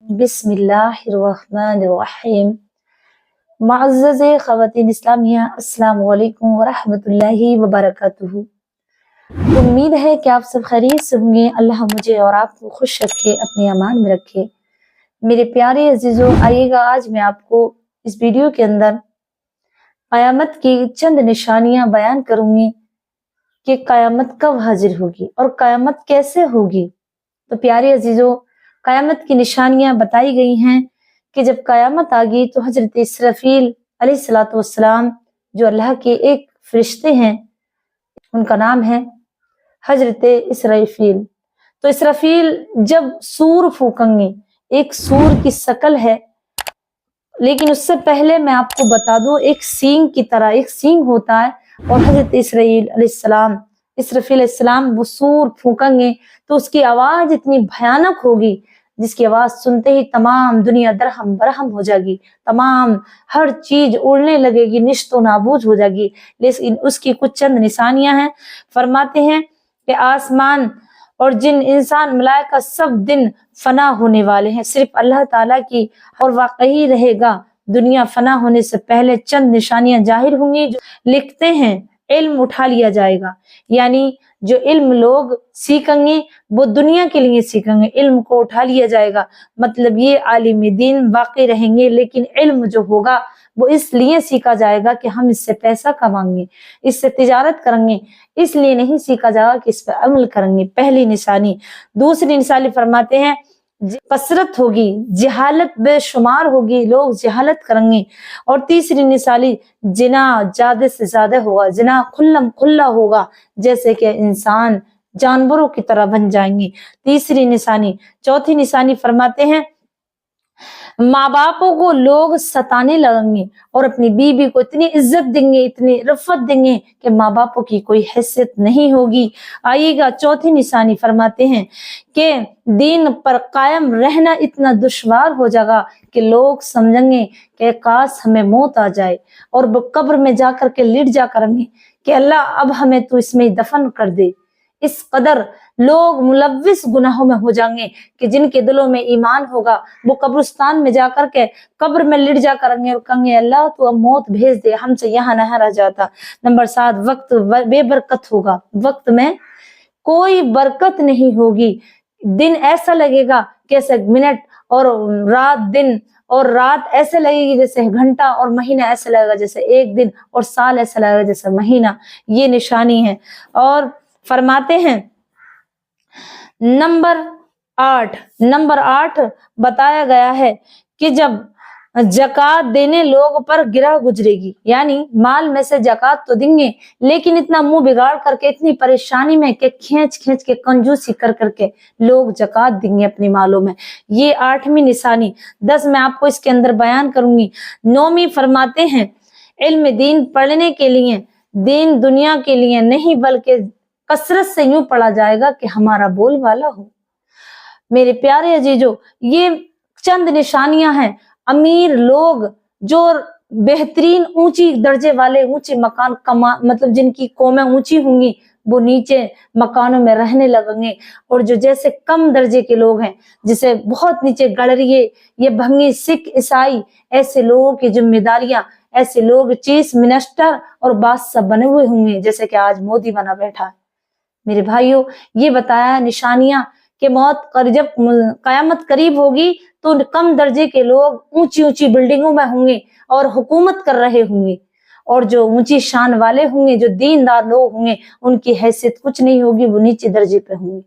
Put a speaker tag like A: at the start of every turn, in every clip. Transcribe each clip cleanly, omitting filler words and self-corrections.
A: बिस्मिल्लाहिर्रहमानिर्रहीम। मुअज़्ज़ज़ ख़वातीन इस्लामिया, अस्सलामु अलैकुम वरहमतुल्लाहि वबरकातुहू। उम्मीद है कि आप सब खैरियत से होंगे। अल्लाह मुझे और आपको खुश रखे, अपने अमान में रखे। मेरे प्यारे अजीजों, आइएगा आज मैं आपको इस वीडियो के अंदर क़यामत की चंद निशानियां बयान करूंगी कि क़यामत कब हाजिर होगी और क़यामत कैसे होगी। तो प्यारे अजीजों, क़यामत की निशानियां बताई गई हैं कि जब क़यामत आ गई तो हजरत इसराफील अलैहिस्सलातु वस्सलाम, जो अल्लाह के एक फरिश्ते हैं, उनका नाम है हजरत इसराफील। तो इसराफील जब सूर फूकेंगे, एक सूर की शकल है, लेकिन उससे पहले मैं आपको बता दूं, एक सींग की तरह एक सींग होता है और हजरत इसराफील अलैहिस्सलाम वो सूर फूकेंगे तो उसकी आवाज इतनी भयानक होगी, जिसकी आवाज सुनते ही तमाम दुनिया दरहम बरहम हो जाएगी, तमाम हर चीज उड़ने लगेगी, निश्तो नाबूद हो जाएगी। लेकिन उसकी कुछ चंद निशानियां हैं। फरमाते हैं कि आसमान और जिन इंसान मलाइका सब दिन फना होने वाले हैं, सिर्फ अल्लाह ताला की और वाकई रहेगा। दुनिया फना होने से पहले चंद निशानियां जाहिर होंगी। जो लिखते हैं इल्म उठा लिया जाएगा, यानी जो इल्म लोग सीखेंगे वो दुनिया के लिए सीखेंगे, इल्म को उठा लिया जाएगा। मतलब ये आलिम दीन बाकी रहेंगे, लेकिन इल्म जो होगा वो इसलिए सीखा जाएगा कि हम इससे पैसा कमाएंगे, इससे तिजारत करेंगे, इसलिए नहीं सीखा जाएगा कि इस पर अमल करेंगे। पहली निशानी। दूसरी निशानी फरमाते हैं कसरत होगी, जहालत बेशुमार होगी, लोग जहालत करेंगे। और तीसरी निशानी, जिना ज्यादा से ज्यादा होगा, जिना खुल्लम खुल्ला होगा, जैसे कि इंसान जानवरों की तरह बन जाएंगे। तीसरी निशानी। चौथी निशानी फरमाते हैं माँ बापों को लोग सताने लगेंगे और अपनी बीवी को इतनी इज्जत देंगे, इतनी रफ़त देंगे कि माँ बापों की कोई हैसियत नहीं होगी। आइएगा चौथी निशानी। फरमाते हैं कि दीन पर कायम रहना इतना दुश्वार हो जाएगा कि लोग समझेंगे कि काश हमें मौत आ जाए और वो कब्र में जाकर के लेट जा करेंगे कि अल्लाह अब हमें तो इसमें दफन कर दे। इस कदर लोग मुलव्विस गुनाहों में हो जाएंगे कि जिनके दिलों में ईमान होगा वो कब्रिस्तान में जाकर के कब्र में लिट जा करेंगे और कहेंगे अल्लाह तो अब मौत भेज दे, हमसे यहाँ न रह जाता। नंबर 7, वक्त बेबरकत होगा, वक्त में कोई बरकत नहीं होगी। दिन ऐसा लगेगा कैसे मिनट, और रात दिन, और रात ऐसे लगेगी जैसे घंटा, और महीना ऐसा लगेगा जैसे एक दिन, और साल ऐसा लगेगा जैसे महीना। ये निशानी है। और फरमाते हैं नंबर 8 बताया गया है कि जब जकात देने लोग पर गिरह गुजरेगी, यानी माल में से जकात तो देंगे लेकिन इतना मुंह बिगाड़ करके, इतनी परेशानी में कि खींच खींच के कंजूसी कर करके लोग जकात देंगे अपने मालों में। ये 8वीं निशानी। 10 मैं आपको इसके अंदर बयान करूंगी। 9वीं फरमाते हैं इल्म दीन पढ़ने के लिए, दीन दुनिया के लिए नहीं बल्कि कसरत से यूं पढ़ा जाएगा कि हमारा बोलबाला हो। मेरे प्यारे अजीजों, ये चंद निशानियां हैं। अमीर लोग जो बेहतरीन ऊंची दर्जे वाले ऊंचे मकान मतलब जिनकी कौमें ऊंची होंगी, वो नीचे मकानों में रहने लगेंगे। और जो जैसे कम दर्जे के लोग हैं, जिसे बहुत नीचे गड़रिए, ये भंगी, सिख, ईसाई, ऐसे लोगों की जिम्मेदारियां, ऐसे लोग चीफ मिनिस्टर और बादशाह बने हुए होंगे, जैसे कि आज मोदी बना बैठा है। मेरे भाइयों, ये बताया निशानियां कि मौत जब कयामत करीब होगी तो कम दर्जे के लोग ऊंची ऊंची बिल्डिंगों में होंगे और हुकूमत कर रहे होंगे, और जो ऊंची शान वाले होंगे, जो दीनदार लोग होंगे, उनकी हैसियत कुछ नहीं होगी, वो नीचे दर्जे पे होंगे।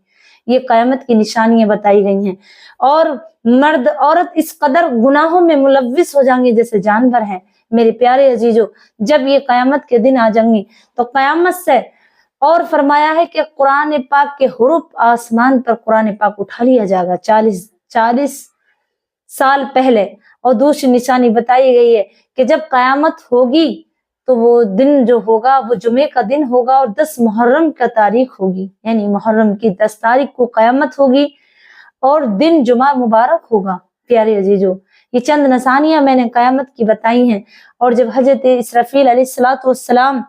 A: ये कयामत की निशानियां बताई गई हैं। और मर्द औरत इस कदर गुनाहों में मुलव्विस हो जाएंगे जैसे जानवर हैं। मेरे प्यारे अजीजों, जब ये कयामत के दिन आ जाएंगे तो कयामत से और फरमाया है कि कुरान पाक के हुरूफ आसमान पर कुरान पाक उठा लिया जाएगा 40 साल पहले। और दूसरी निशानी बताई गई है कि जब कयामत होगी तो वो दिन जो होगा वो जुमे का दिन होगा और 10 मुहर्रम का तारीख होगी, यानी मुहर्रम की 10 तारीख को कयामत होगी और दिन जुमा मुबारक होगा। प्यारे अजीजों, ये चंद निशानियां मैंने कयामत की बताई हैं। और जब हजरत इसराफील अलैहिस्सलातु वस्सलाम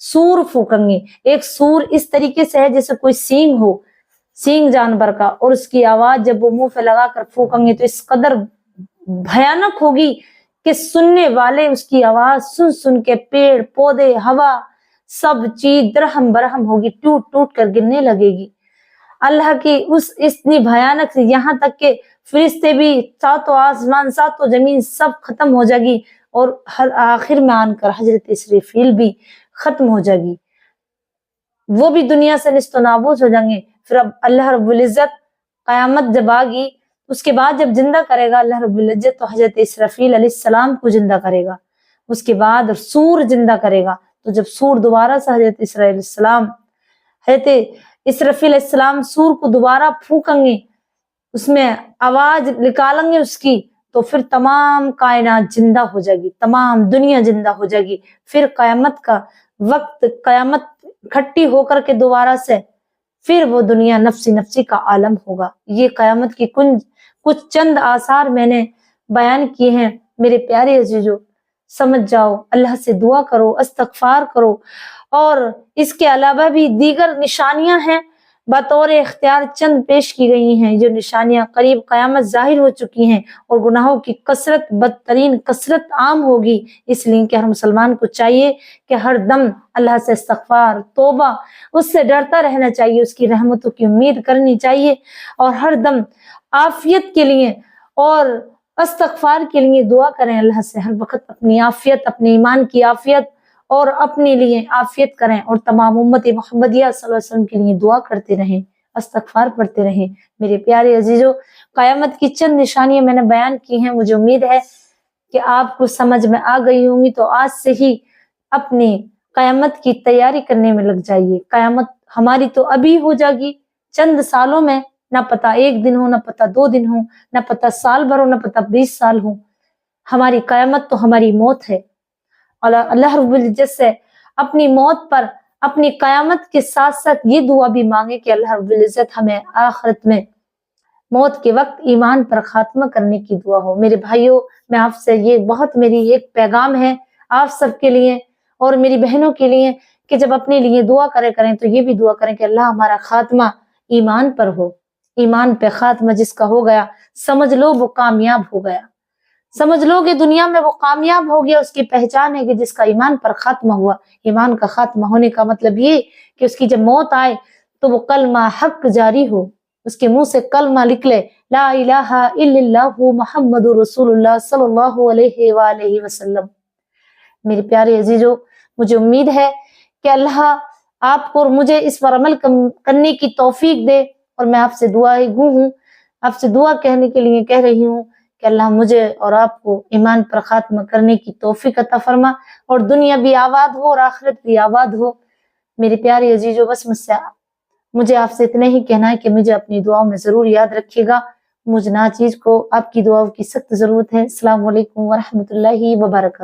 A: सूर फूकेंगे, एक सूर इस तरीके से है जैसे कोई सींग हो, सींग जानवर का, और उसकी आवाज जब वो मुंह पे लगा कर फूकेंगे तो इस कदर भयानक होगी कि सुनने वाले उसकी आवाज सुन सुन के पेड़ पौधे हवा सब चीज दरहम बरहम होगी, टूट टूट कर गिरने लगेगी। अल्लाह की उस इतनी भयानक से यहाँ तक के फरिश्ते भी, सातों आसमान सातों जमीन सब खत्म हो जाएगी, और हर आखिर में आकर हजरत इसराफील भी खत्म हो जाएगी, वो भी दुनिया से निस्तो नाबूद हो जाएंगे। फिर अब अल्लाह रब्बुल इज्जत कयामत जब आ गई, उसके बाद जब जिंदा करेगा अल्लाह रब्बुल इज्जत, तो हजरत इसराफील अलैहिस्सलाम को जिंदा करेगा। उसके बाद सूर जिंदा करेगा, तो जब सूर दोबारा से हजरत इसराफील अलैहिस्सलाम सूर को दोबारा फूकेंगे, उसमें आवाज निकालेंगे उसकी, तो फिर तमाम कायनात जिंदा हो जाएगी, तमाम दुनिया जिंदा हो जाएगी। फिर कयामत का वक्त, कयामत इकट्ठी होकर के दोबारा से फिर वो दुनिया नफ्सी नफ्सी का आलम होगा। ये कयामत की कुछ चंद आसार मैंने बयान किए हैं। मेरे प्यारे अजीजों, समझ जाओ, अल्लाह से दुआ करो, इस्तगफार करो, और इसके अलावा भी दीगर निशानियां हैं, बतौर इख्तियार चंद पेश की गई हैं। जो निशानियां करीब कयामत जाहिर हो चुकी हैं, और गुनाहों की कसरत, बदतरीन कसरत आम होगी। इसलिए कि हर मुसलमान को चाहिए कि हर दम अल्लाह से इस्तगफार, तौबा, उससे डरता रहना चाहिए, उसकी रहमतों की उम्मीद करनी चाहिए, और हर दम आफियत के लिए और इस्तगफार के लिए दुआ करें अल्लाह से। हर वक्त अपनी आफियत, अपने ईमान की आफियत और अपने लिए आफियत करें, और तमाम उम्मत मोहम्मदिया सल्लल्लाहु अलैहि वसल्लम के लिए दुआ करते रहें, इस्तगफार पढ़ते रहें। मेरे प्यारे अजीजों, कयामत की चंद निशानियां मैंने बयान की हैं। मुझे उम्मीद है कि आपको समझ में आ गई होंगी, तो आज से ही अपनी कयामत की तैयारी करने में लग जाइए। कयामत हमारी तो अभी हो जाएगी, चंद सालों में, ना पता 1 दिन हो, ना पता 2 दिन हो, ना पता साल भर हो, ना पता 20 साल हो। हमारी कयामत तो हमारी मौत है। और अल्लाह रब्बुल इज्जत से अपनी मौत पर, अपनी कयामत के साथ साथ ये दुआ भी मांगे कि अल्लाह रब्बुल इज्जत हमें आखिरत में मौत के वक्त ईमान पर खात्मा करने की दुआ हो। मेरे भाइयों, मैं आपसे ये बहुत मेरी एक पैगाम है आप सबके लिए और मेरी बहनों के लिए, कि जब अपने लिए दुआ करें तो ये भी दुआ करें कि अल्लाह हमारा खात्मा ईमान पर हो। ईमान पे खात्मा जिसका हो गया, समझ लो वो कामयाब हो गया। समझ लो कि दुनिया में वो कामयाब हो गया। उसकी पहचान है कि जिसका ईमान पर खात्मा हुआ। ईमान का खात्मा होने का मतलब ये कि उसकी जब मौत आए तो वो कलमा हक जारी हो, उसके मुंह से कलमा निकले, ला इलाहा इल्लल्लाहु मुहम्मदुर रसूलुल्लाह सल्लल्लाहु अलैहि वालैहि वसल्लम। मेरे प्यारे अजीजों, मुझे उम्मीद है कि अल्लाह आपको और मुझे इस पर अमल करने की तौफीक दे, और मैं आपसे दुआगू हूँ, आपसे दुआ कहने के लिए कह रही हूँ कि अल्लाह मुझे और आपको ईमान पर खात्मा करने की तौफीक अता फरमा, और दुनिया भी आबाद हो और आखिरत भी आबाद हो। मेरे प्यारे अजीजों, बस मुझे आपसे इतना ही कहना है कि मुझे अपनी दुआओं में जरूर याद रखिएगा। मुझे नाचीज को आपकी दुआओं की सख्त जरूरत है। अस्सलाम वालेकुम व रहमतुल्लाहि व बरकातहू।